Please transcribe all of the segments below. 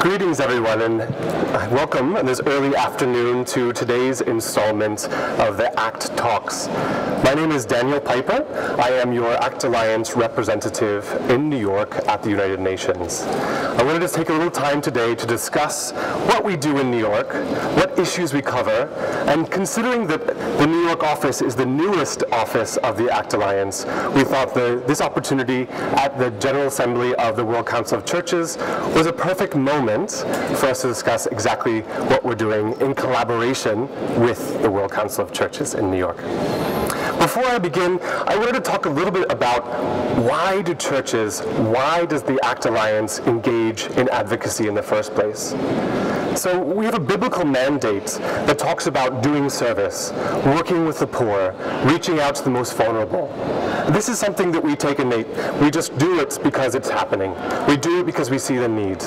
Greetings, everyone, and welcome this early afternoon to today's installment of the ACT Talks. My name is Daniel Pieper. I am your ACT Alliance representative in New York at the United Nations. I wanted to take a little time today to discuss what we do in New York, what issues we cover, and considering that the New York office is the newest office of the ACT Alliance, we thought this opportunity at the General Assembly of the World Council of Churches was a perfect moment for us to discuss exactly what we're doing in collaboration with the World Council of Churches in New York. Before I begin, I wanted to talk a little bit about why does the ACT Alliance engage in advocacy in the first place? So we have a biblical mandate that talks about doing service, working with the poor, reaching out to the most vulnerable. This is something that we take innate. We just do it because it's happening. We do it because we see the need.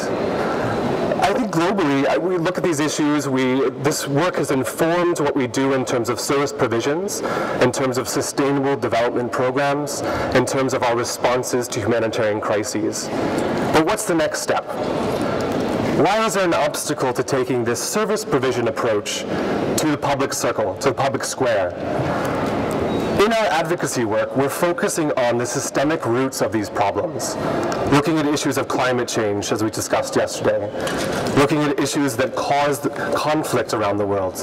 I think globally, we look at these issues, this work has informed what we do in terms of service provisions, in terms of sustainable development programs, in terms of our responses to humanitarian crises. But what's the next step? Why is there an obstacle to taking this service provision approach to the public circle, to the public square? In our advocacy work, we're focusing on the systemic roots of these problems, looking at issues of climate change, as we discussed yesterday, looking at issues that cause conflict around the world,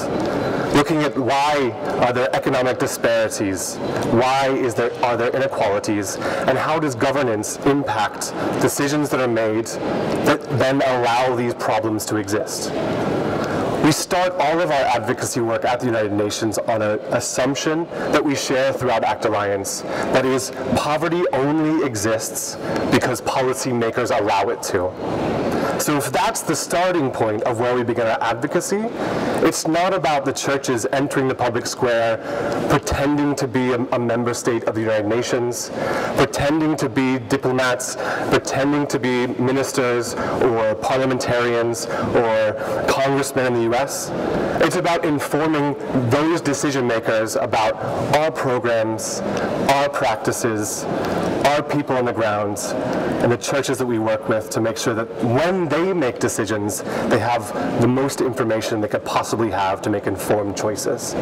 looking at why are there economic disparities, why are there inequalities, and how does governance impact decisions that are made that then allow these problems to exist. We start all of our advocacy work at the United Nations on an assumption that we share throughout ACT Alliance, that is, poverty only exists because policymakers allow it to. So if that's the starting point of where we begin our advocacy, it's not about the churches entering the public square, pretending to be a member state of the United Nations, pretending to be diplomats, pretending to be ministers or parliamentarians or congressmen in the US. It's about informing those decision makers about our programs, our practices, our people on the ground, and the churches that we work with to make sure that when they make decisions, they have the most information they could possibly have to make informed choices.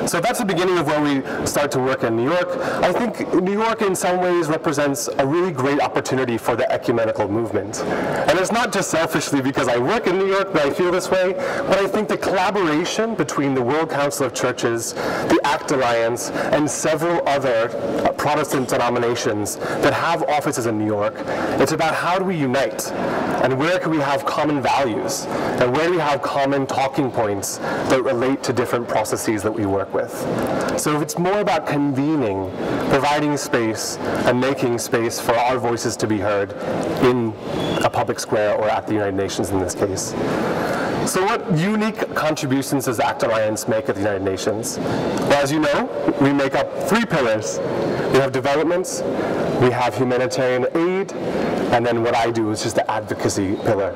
So that's the beginning of where we start to work in New York. I think New York in some ways represents a really great opportunity for the ecumenical movement. And it's not just selfishly because I work in New York that I feel this way, but I think the collaboration between the World Council of Churches, the ACT Alliance, and several other Protestant denominations that have offices in New York, it's about how do we unite, and where can we have common values, and where do we have common talking points that relate to different processes that we work with. So it's more about convening, providing space, and making space for our voices to be heard in a public square or at the United Nations in this case. So what unique contributions does ACT Alliance make at the United Nations? Well, as you know, we make up three pillars. We have development, we have humanitarian aid, and then what I do is just the advocacy pillar.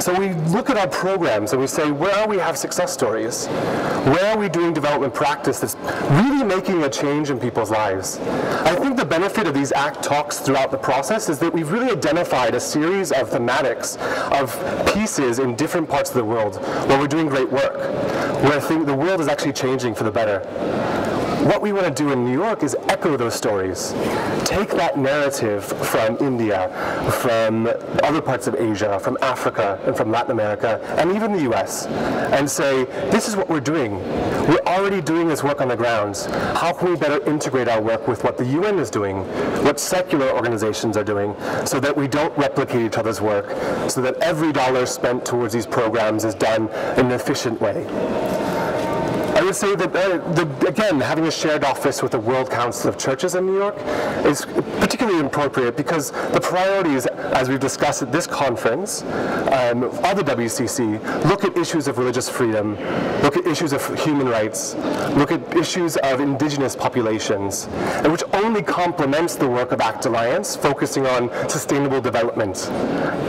So we look at our programs and we say, where we have success stories? Where are we doing development practice that's really making a change in people's lives? I think the benefit of these ACT talks throughout the process is that we've really identified a series of thematics, of pieces in different parts of the world where we're doing great work, where I think the world is actually changing for the better. What we want to do in New York is echo those stories. Take that narrative from India, from other parts of Asia, from Africa, and from Latin America, and even the US, and say, this is what we're doing. We're already doing this work on the ground. How can we better integrate our work with what the UN is doing, what secular organizations are doing, so that we don't replicate each other's work, so that every dollar spent towards these programs is done in an efficient way. I would say that, again, having a shared office with the World Council of Churches in New York is particularly appropriate because the priorities, as we've discussed at this conference, of the WCC, look at issues of religious freedom, look at issues of human rights, look at issues of indigenous populations, and which only complements the work of ACT Alliance, focusing on sustainable development.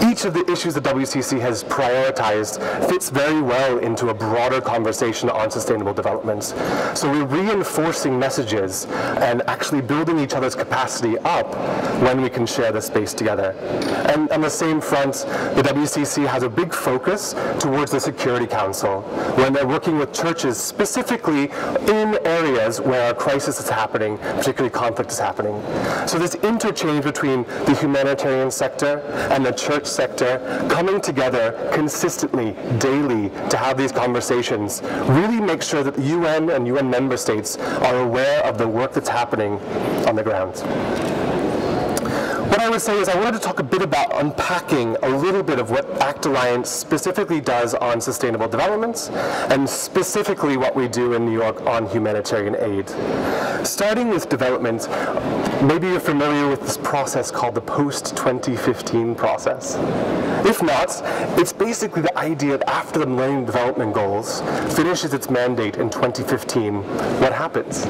Each of the issues the WCC has prioritized fits very well into a broader conversation on sustainable development. development. So we're reinforcing messages and actually building each other's capacity up when we can share the space together. And on the same front, the WCC has a big focus towards the Security Council, when they're working with churches specifically in areas where a crisis is happening, particularly conflict is happening. So this interchange between the humanitarian sector and the church sector coming together consistently, daily, to have these conversations really make sure that the UN and UN member states are aware of the work that's happening on the ground. What I would say is I wanted to talk a bit about unpacking a little bit of what ACT Alliance specifically does on sustainable development and specifically what we do in New York on humanitarian aid. Starting with development, maybe you're familiar with this process called the post-2015 process. If not, it's basically the idea that after the Millennium Development Goals finishes its mandate in 2015, what happens?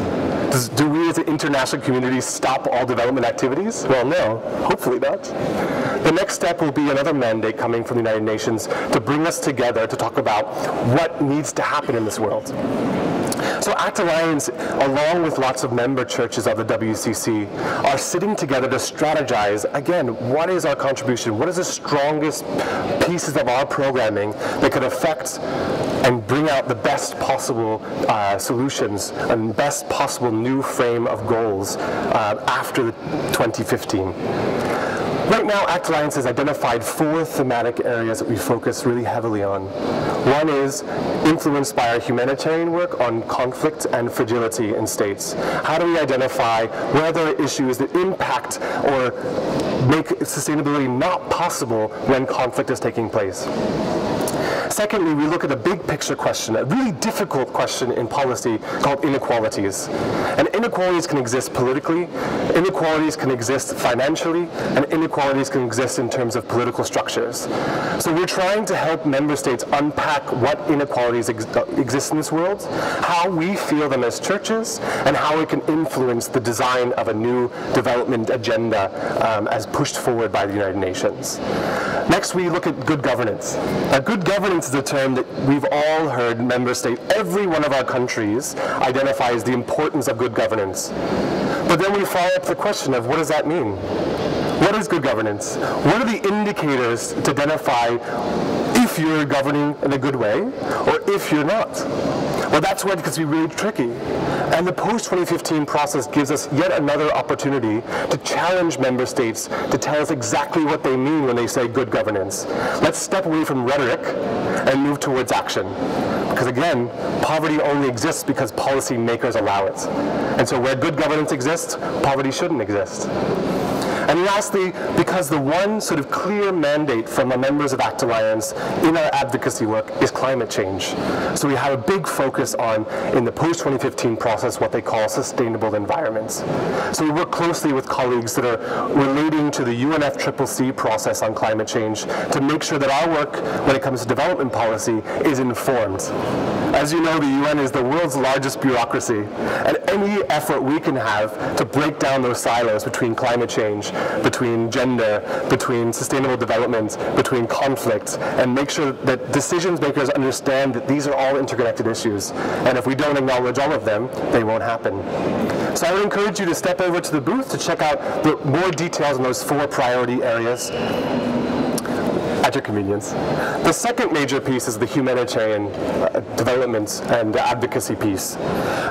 Do we as an international community stop all development activities? Well, no, hopefully not. The next step will be another mandate coming from the United Nations to bring us together to talk about what needs to happen in this world. So ACT Alliance, along with lots of member churches of the WCC, are sitting together to strategize, again, what is our contribution? What is the strongest pieces of our programming that could affect and bring out the best possible solutions and best possible new frame of goals after 2015. Right now, ACT Alliance has identified 4 thematic areas that we focus really heavily on. One is influenced by our humanitarian work on conflict and fragility in states. How do we identify where there are issues that impact or make sustainability not possible when conflict is taking place? Secondly, we look at a big picture question, a really difficult question in policy called inequalities. And inequalities can exist politically, inequalities can exist financially, and inequalities can exist in terms of political structures. So we're trying to help member states unpack what inequalities exist in this world, how we feel them as churches, and how it can influence the design of a new development agenda as pushed forward by the United Nations. Next, we look at good governance. Now, good governance is a term that we've all heard member state, every one of our countries identifies the importance of good governance. But then we follow up the question of what does that mean? What is good governance? What are the indicators to identify if you're governing in a good way or if you're not? Well, that's where it gets to be really tricky. And the post-2015 process gives us yet another opportunity to challenge member states to tell us exactly what they mean when they say good governance. Let's step away from rhetoric and move towards action. Because again, poverty only exists because policymakers allow it. And so where good governance exists, poverty shouldn't exist. And lastly, because the one sort of clear mandate from the members of ACT Alliance in our advocacy work is climate change. So we have a big focus on, in the post-2015 process, what they call sustainable environments. So we work closely with colleagues that are relating to the UNFCCC process on climate change to make sure that our work, when it comes to development policy, is informed. As you know, the UN is the world's largest bureaucracy, and any effort we can have to break down those silos between climate change, between gender, between sustainable development, between conflict, and make sure that decision makers understand that these are all interconnected issues. And if we don't acknowledge all of them, they won't happen. So I would encourage you to step over to the booth to check out the more details on those 4 priority areas at your convenience. The second major piece is the humanitarian development and advocacy piece.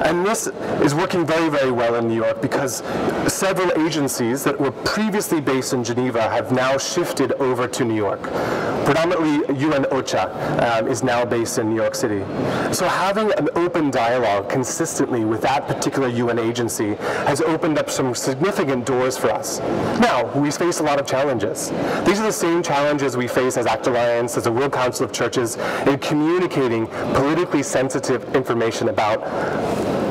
And this is working very, very well in New York because several agencies that were previously based in Geneva have now shifted over to New York. Predominantly UN OCHA is now based in New York City. So having an open dialogue consistently with that particular UN agency has opened up some significant doors for us. Now, we face a lot of challenges. These are the same challenges we face as ACT Alliance, as a World Council of Churches, in communicating politically sensitive information about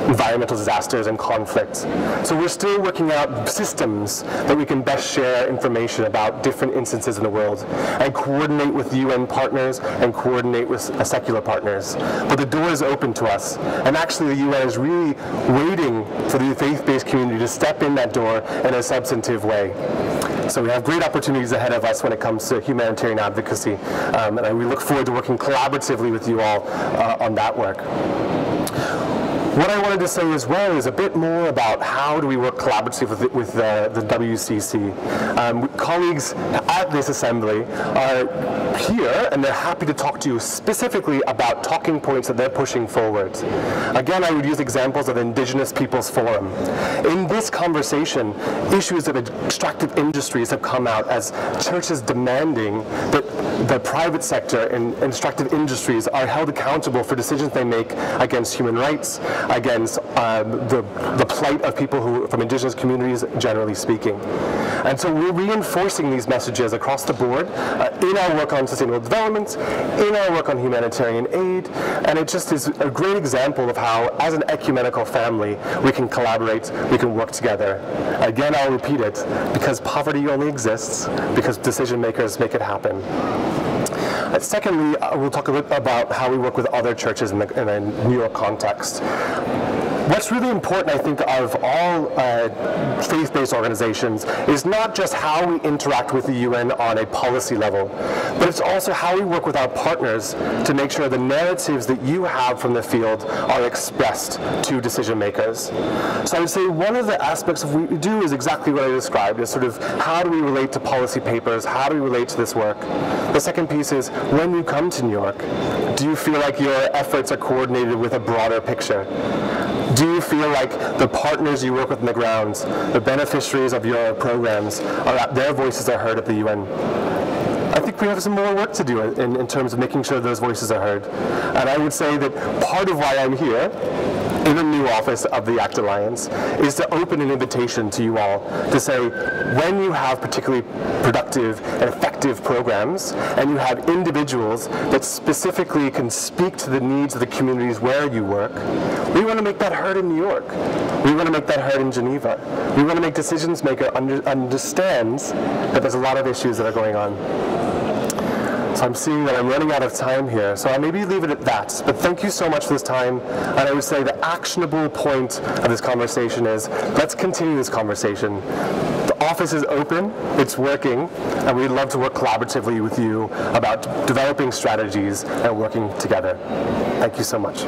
environmental disasters and conflicts. So we're still working out systems that we can best share information about different instances in the world and coordinate with UN partners and coordinate with secular partners. But the door is open to us. And actually the UN is really waiting for the faith-based community to step in that door in a substantive way. So we have great opportunities ahead of us when it comes to humanitarian advocacy. And we look forward to working collaboratively with you all on that work. What I wanted to say as well is a bit more about how do we work collaboratively with the WCC. Colleagues at this assembly are here and they're happy to talk to you specifically about talking points that they're pushing forward. Again, I would use examples of the Indigenous Peoples Forum. In this conversation, issues of extractive industries have come out as churches demanding that the private sector in extractive industries are held accountable for decisions they make against human rights, against the plight of people from indigenous communities, generally speaking. And so we're reinforcing these messages across the board in our work on sustainable development, in our work on humanitarian aid, and it just is a great example of how, as an ecumenical family, we can collaborate, we can work together. Again, I'll repeat it, because poverty only exists because decision makers make it happen. Secondly, we'll talk a bit about how we work with other churches in a New York context. What's really important, I think, of all faith-based organizations is not just how we interact with the UN on a policy level, but it's also how we work with our partners to make sure the narratives that you have from the field are expressed to decision makers. So I would say one of the aspects of what we do is exactly what I described, is sort of how do we relate to policy papers, how do we relate to this work. The second piece is, when you come to New York, do you feel like your efforts are coordinated with a broader picture? Do you feel like the partners you work with on the ground, the beneficiaries of your programs, their voices are heard at the UN? I think we have some more work to do in terms of making sure those voices are heard. And I would say that part of why I'm here in the new office of the ACT Alliance is to open an invitation to you all to say, when you have particularly productive and effective programs and you have individuals that specifically can speak to the needs of the communities where you work, we want to make that heard in New York. We want to make that heard in Geneva. We want to make decisions maker understands that there's a lot of issues that are going on. So I'm seeing that I'm running out of time here, so I'll maybe leave it at that. But thank you so much for this time, and I would say the actionable point of this conversation is, let's continue this conversation. The office is open, it's working, and we'd love to work collaboratively with you about developing strategies and working together. Thank you so much.